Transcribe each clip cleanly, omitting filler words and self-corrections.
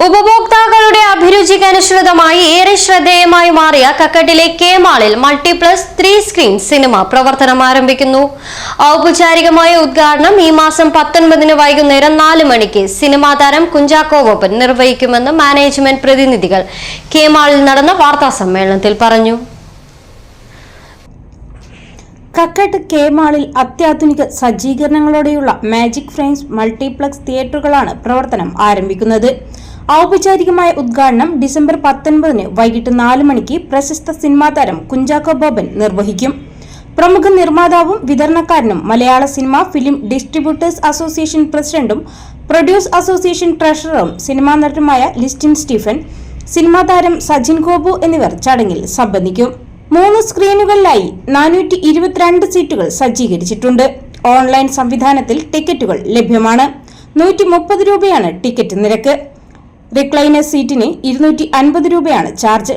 ഉപഭോക്താക്കളുടെ അഭിരുചിക്കനുസൃതമായി ഏറെ ശ്രദ്ധേയമായി മാറിയ കക്കട്ടിലെ കെ മാളിൽ മൾട്ടിപ്ലസ് 3 സ്ക്രീൻ സിനിമ പ്രവർത്തനം ആരംഭിക്കുന്നു. ഔപചാരികമായ ഉദ്ഘാടനം ഈ മാസം 19-ന് വൈകുന്നേരം 4 മണിക്ക് സിനിമാ താരം കുഞ്ചാക്കോ ബോബൻ നിർവഹിക്കുമെന്ന് മാനേജ്മെന്റ് പ്രതിനിധികൾ കെ മാളിൽ നടന്ന വാർത്താ സമ്മേളനത്തിൽ പറഞ്ഞു. കക്കട്ട് കെ മാളിൽ അത്യാധുനിക സജ്ജീകരണങ്ങളോടെയുള്ള മാജിക് ഫ്രെയിംസ് മൾട്ടിപ്ലക്സ് തിയേറ്ററുകളാണ് പ്രവർത്തനം ആരംഭിക്കുന്നത്. ഔപചാരികമായ ഉദ്ഘാടനം ഡിസംബർ 19-ന് വൈകിട്ട് 4 മണിക്ക് പ്രശസ്ത സിനിമാ താരം കുഞ്ചാക്കോ ബോബൻ നിർവഹിക്കും. പ്രമുഖ നിർമ്മാതാവും വിതരണക്കാരനും മലയാള സിനിമ ഫിലിം ഡിസ്ട്രിബ്യൂട്ടേഴ്സ് അസോസിയേഷൻ പ്രസിഡന്റും പ്രൊഡ്യൂസ് അസോസിയേഷൻ ട്രഷററും സിനിമാ നടനുമായ ലിസ്റ്റിൻ സ്റ്റീഫൻ, സിനിമാ താരം സജിൻ ഗോപു എന്നിവർ ചടങ്ങിൽ സംബന്ധിക്കും. 3 സ്ക്രീനുകളിലായി 422 സീറ്റുകൾ സജ്ജീകരിച്ചിട്ടുണ്ട്. ഓൺലൈൻ സംവിധാനത്തിൽ ടിക്കറ്റുകൾ ലഭ്യമാണ്. 130 രൂപയാണ് ടിക്കറ്റ് നിരക്ക്. റിക്ലൈനർ സീറ്റിന് 250 രൂപയാണ് ചാർജ്.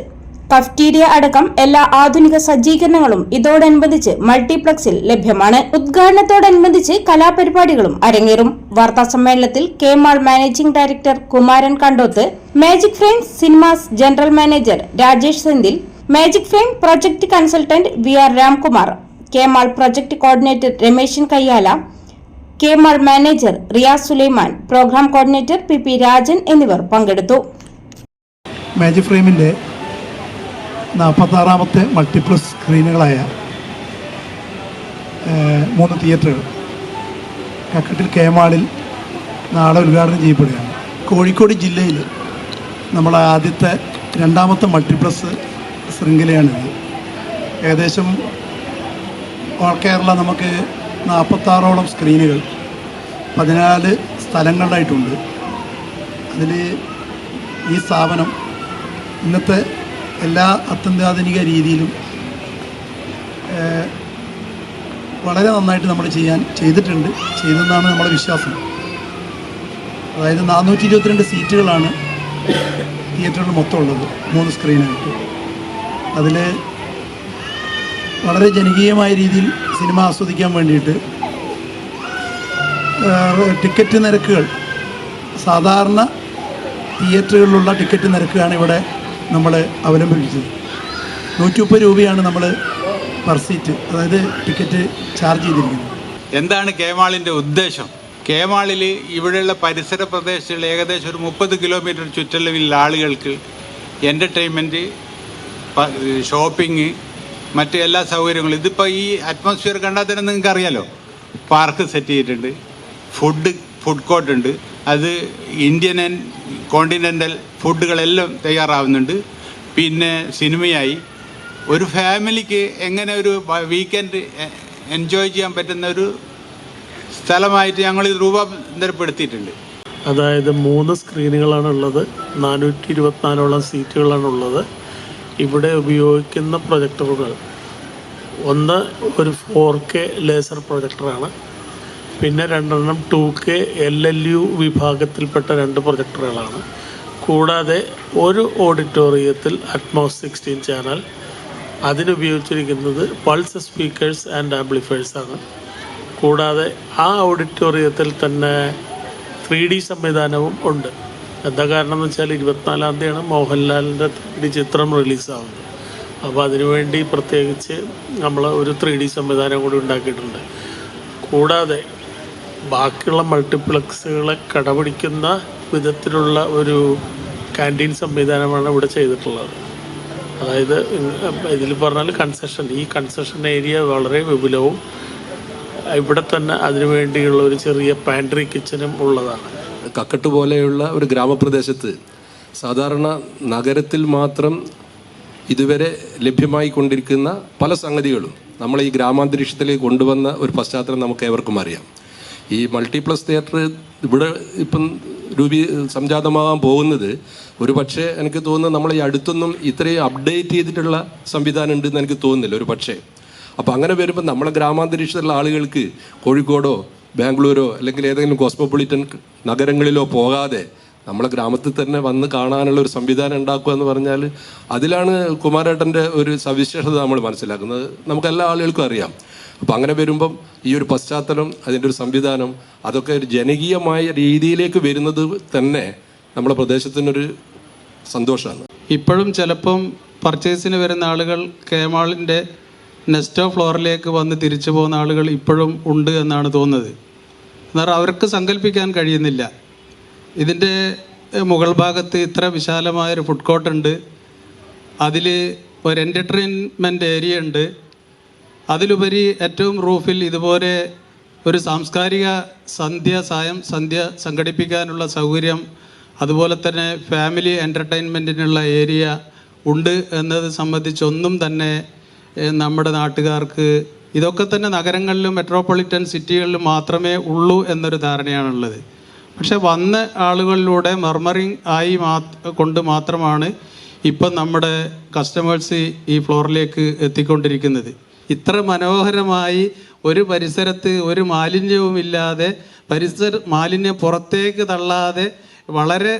കഫ്റ്റീരിയ അടക്കം എല്ലാ ആധുനിക സജ്ജീകരണങ്ങളും ഇതോടനുബന്ധിച്ച് മൾട്ടിപ്ലക്സിൽ ലഭ്യമാണ്. ഉദ്ഘാടനത്തോടനുബന്ധിച്ച് കലാപരിപാടികളും അരങ്ങേറും. വാർത്താ സമ്മേളനത്തിൽ K mall managing director Kumaran Kandoth, magic frames cinemas general manager Rajesh Senthil, magic frame project consultant VR Ramkumar, K mall project coordinator Rameshan Kayyala, K mall manager Riyas Sulaiman, programme coordinator PP Rajan എന്നിവർ പങ്കെടുത്തു. മാജിക് ഫ്രെയിമിൻ്റെ 46ാമത്തെ മൾട്ടിപ്ലക്സ് സ്ക്രീനുകളായ 3 തിയേറ്ററുകൾ കക്കട്ടിൽ കെ മാളിൽ നാളെ ഉദ്ഘാടനം ചെയ്യപ്പെടുകയാണ്. കോഴിക്കോട് ജില്ലയിൽ നമ്മളെ ആദ്യത്തെ 2ാമത്തെ മൾട്ടിപ്ലക്സ് ശൃംഖലയാണിത്. ഏകദേശം ഓൾ കേരള നമുക്ക് 46ഓളം സ്ക്രീനുകൾ 14 സ്ഥലങ്ങളിലായിട്ടുണ്ട്. അതിൽ ഈ സ്ഥാപനം ഇന്നത്തെ എല്ലാ അത്യന്താധുനിക രീതിയിലും വളരെ നന്നായിട്ട് നമ്മൾ ചെയ്തെന്നാണ് നമ്മുടെ വിശ്വാസം. അതായത് 422 സീറ്റുകളാണ് തിയേറ്ററുകൾ മൊത്തം ഉള്ളത്, 3 സ്ക്രീനായിട്ട്. അതിൽ വളരെ ജനകീയമായ രീതിയിൽ സിനിമ ആസ്വദിക്കാൻ വേണ്ടിയിട്ട് ടിക്കറ്റ് നിരക്കുകൾ സാധാരണ തിയേറ്ററുകളിലുള്ള ടിക്കറ്റ് നിരക്കാണ് ഇവിടെ നമ്മൾ അവലംബിച്ചത്. 130 രൂപയാണ് നമ്മൾ പെർ സീറ്റ്, അതായത് ടിക്കറ്റ് ചാർജ് ചെയ്തിരിക്കുന്നത്. എന്താണ് കെ മാളിൻ്റെ ഉദ്ദേശം? കെ മാളിൽ ഇവിടെയുള്ള പരിസര പ്രദേശങ്ങളിൽ ഏകദേശം ഒരു 30 കിലോമീറ്റർ ചുറ്റളവിലുള്ള ആളുകൾക്ക് എൻ്റർടൈൻമെൻറ്റ്, ഷോപ്പിംഗ്, മറ്റ് എല്ലാ സൗകര്യങ്ങളും. ഇതിപ്പോൾ ഈ അറ്റ്മോസ്ഫിയർ കണ്ടാൽ തന്നെ നിങ്ങൾക്ക് അറിയാലോ. പാർക്ക് സെറ്റ് ചെയ്തിട്ടുണ്ട്, ഫുഡ് കോർട്ട് ഉണ്ട്, അത് ഇന്ത്യൻ ആൻഡ് കോണ്ടിനെൻ്റൽ ഫുഡുകളെല്ലാം തയ്യാറാവുന്നുണ്ട്. പിന്നെ സിനിമയായി ഒരു ഫാമിലിക്ക് എങ്ങനെ ഒരു വീക്കെൻഡ് എൻജോയ് ചെയ്യാൻ പറ്റുന്ന ഒരു സ്ഥലമായിട്ട് ഞങ്ങൾ രൂപാന്തരപ്പെടുത്തിയിട്ടുണ്ട്. അതായത് 3 സ്ക്രീനുകളാണ് ഉള്ളത്, 424ഓളം സീറ്റുകളാണുള്ളത്. ഇവിടെ ഉപയോഗിക്കുന്ന പ്രൊജക്ടറുകൾ ഒന്ന് ഒരു 4K ലേസർ പ്രൊജക്ടറാണ്. പിന്നെ 2 2K LLU വിഭാഗത്തിൽപ്പെട്ട 2 പ്രൊജക്ടറുകളാണ്. കൂടാതെ ഒരു ഓഡിറ്റോറിയത്തിൽ അറ്റ്മോസ് 16 ചാനൽ, അതിനുപയോഗിച്ചിരിക്കുന്നത് പൾസ് സ്പീക്കേഴ്സ് ആൻഡ് ആംപ്ലിഫയേഴ്സാണ്. കൂടാതെ ആ ഓഡിറ്റോറിയത്തിൽ തന്നെ 3D സംവിധാനവും ഉണ്ട്. എന്താ കാരണം എന്ന് വെച്ചാൽ 24-ാം തീയതിയാണ് മോഹൻലാലിൻ്റെ 3D ചിത്രം റിലീസാവുന്നത്. അപ്പോൾ അതിനുവേണ്ടി പ്രത്യേകിച്ച് നമ്മൾ ഒരു 3D സംവിധാനം കൂടി ഉണ്ടാക്കിയിട്ടുണ്ട്. കൂടാതെ ബാക്കിയുള്ള മൾട്ടിപ്ലക്സുകളെ കടപിടിക്കുന്ന വിധത്തിലുള്ള ഒരു ക്യാൻറ്റീൻ സംവിധാനമാണ് ഇവിടെ ചെയ്തിട്ടുള്ളത്. അതായത് ഇതിൽ പറഞ്ഞാൽ ഈ കൺസെഷൻ ഏരിയ വളരെ വിപുലവും ഇവിടെ തന്നെ അതിനുവേണ്ടിയുള്ള ഒരു ചെറിയ പാൻട്രി കിച്ചനും ഉള്ളതാണ്. കക്കട്ട് പോലെയുള്ള ഒരു ഗ്രാമപ്രദേശത്ത് സാധാരണ നഗരത്തിൽ മാത്രം ഇതുവരെ ലഭ്യമായി കൊണ്ടിരിക്കുന്ന പല സംഗതികളും നമ്മൾ ഈ ഗ്രാമാന്തരീക്ഷത്തിലേക്ക് കൊണ്ടുവന്ന ഒരു പശ്ചാത്തലം നമുക്ക് ഏവർക്കും അറിയാം. ഈ മൾട്ടിപ്ലക്സ് തിയേറ്റർ ഇവിടെ ഇപ്പം സംജാതമാകാൻ പോകുന്നത് ഒരു പക്ഷേ എനിക്ക് തോന്നുന്നത് നമ്മൾ ഈ അടുത്തൊന്നും ഇത്രയും അപ്ഡേറ്റ് ചെയ്തിട്ടുള്ള സംവിധാനം ഉണ്ടെന്ന് എനിക്ക് തോന്നുന്നില്ല ഒരു പക്ഷേ. അപ്പോൾ അങ്ങനെ വരുമ്പോൾ നമ്മളെ ഗ്രാമാന്തരീക്ഷത്തിലുള്ള ആളുകൾക്ക് കോഴിക്കോടോ ബാംഗ്ലൂരോ അല്ലെങ്കിൽ ഏതെങ്കിലും കോസ്മോപൊളിറ്റൻ നഗരങ്ങളിലോ പോകാതെ നമ്മളെ ഗ്രാമത്തിൽ തന്നെ വന്ന് കാണാനുള്ള ഒരു സംവിധാനം ഉണ്ടാക്കുക എന്ന് പറഞ്ഞാൽ അതിലാണ് കുമാരേട്ടൻ്റെ ഒരു സവിശേഷത നമ്മൾ മനസ്സിലാക്കുന്നത്. നമുക്കെല്ലാ ആളുകൾക്കും അറിയാം. അപ്പം അങ്ങനെ വരുമ്പം ഈ ഒരു പശ്ചാത്തലം, അതിൻ്റെ ഒരു സംവിധാനം, അതൊക്കെ ഒരു ജനകീയമായ രീതിയിലേക്ക് വരുന്നത് തന്നെ നമ്മളെ പ്രദേശത്തിനൊരു സന്തോഷമാണ്. ഇപ്പോഴും ചിലപ്പം പർച്ചേസിന് വരുന്ന ആളുകൾ കേമാളിൻ്റെ നെസ്റ്റോ ഫ്ലോറിലേക്ക് വന്ന് തിരിച്ചു പോകുന്ന ആളുകൾ ഇപ്പോഴും ഉണ്ട് എന്നാണ് തോന്നുന്നത്. എന്നാൽ അവർക്ക് സങ്കല്പിക്കാൻ കഴിയുന്നില്ല. ഇതിൻ്റെ മുകൾ ഭാഗത്ത് ഇത്ര വിശാലമായൊരു ഫുഡ് കോർട്ട് ഉണ്ട്, അതിൽ ഒരു എൻ്റർടൈൻമെൻറ്റ് ഏരിയ ഉണ്ട്, അതിലുപരി ഏറ്റവും റൂഫിൽ ഇതുപോലെ ഒരു സാംസ്കാരിക സന്ധ്യ സംഘടിപ്പിക്കാനുള്ള സൗകര്യം, അതുപോലെ തന്നെ ഫാമിലി എൻ്റർടൈൻമെൻറ്റിനുള്ള ഏരിയ ഉണ്ട് എന്നത് സംബന്ധിച്ചൊന്നും തന്നെ നമ്മുടെ നാട്ടുകാർക്ക്, ഇതൊക്കെ തന്നെ നഗരങ്ങളിലും മെട്രോപൊളിറ്റൻ സിറ്റികളിലും മാത്രമേ ഉള്ളൂ എന്നൊരു ധാരണയാണുള്ളത്. പക്ഷെ വന്ന ആളുകളിലൂടെ മർമറിങ് ആയി കൊണ്ട് മാത്രമാണ് ഇപ്പം നമ്മുടെ കസ്റ്റമേഴ്സ് ഈ ഫ്ലോറിലേക്ക് എത്തിക്കൊണ്ടിരിക്കുന്നത്. ഇത്ര മനോഹരമായി ഒരു പരിസരത്ത് ഒരു മാലിന്യവുമില്ലാതെ, മാലിന്യം പുറത്തേക്ക് തള്ളാതെ വളരെ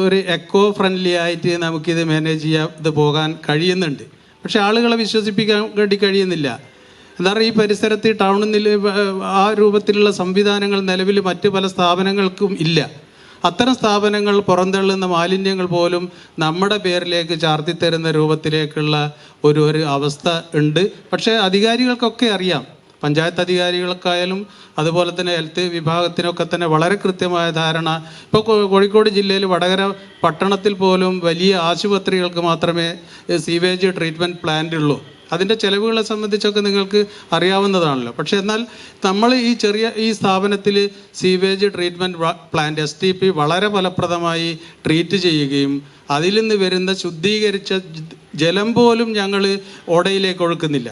ഒരു എക്കോ ഫ്രണ്ട്ലി ആയിട്ട് നമുക്കിത് മാനേജ് ചെയ്യാതെ പോകാൻ കഴിയുന്നുണ്ട്. പക്ഷെ ആളുകളെ വിശ്വസിപ്പിക്കാൻ വേണ്ടി കഴിയുന്നില്ല. എന്താ പറയുക, ഈ പരിസരത്ത് ടൗണിൽ ആ രൂപത്തിലുള്ള സംവിധാനങ്ങൾ നിലവിൽ മറ്റ് പല സ്ഥാപനങ്ങൾക്കും ഇല്ല. അത്തരം സ്ഥാപനങ്ങൾ പുറന്തള്ളുന്ന മാലിന്യങ്ങൾ പോലും നമ്മുടെ പേരിലേക്ക് ചാർത്തിത്തരുന്ന രൂപത്തിലേക്കുള്ള ഒരു അവസ്ഥ ഉണ്ട്. പക്ഷേ അധികാരികൾക്കൊക്കെ അറിയാം, പഞ്ചായത്ത് അധികാരികൾക്കായാലും അതുപോലെ തന്നെ ഹെൽത്ത് വിഭാഗത്തിനൊക്കെ തന്നെ വളരെ കൃത്യമായ ധാരണ. ഇപ്പോൾ കോഴിക്കോട് ജില്ലയിൽ വടകര പട്ടണത്തിൽ പോലും വലിയ ആശുപത്രികൾക്ക് മാത്രമേ സീവേജ് ട്രീറ്റ്മെൻറ്റ് പ്ലാന്റ് ഉള്ളൂ. അതിൻ്റെ ചിലവുകളെ സംബന്ധിച്ചൊക്കെ നിങ്ങൾക്ക് അറിയാവുന്നതാണല്ലോ. പക്ഷേ എന്നാൽ നമ്മൾ ഈ സ്ഥാപനത്തിൽ സീവേജ് ട്രീറ്റ്മെൻറ്റ് പ്ലാന്റ് STP വളരെ ഫലപ്രദമായി ട്രീറ്റ് ചെയ്യുകയും അതിൽ നിന്ന് വരുന്ന ശുദ്ധീകരിച്ച ജലം പോലും ഞങ്ങൾ ഓടയിലേക്ക് ഒഴുക്കുന്നില്ല.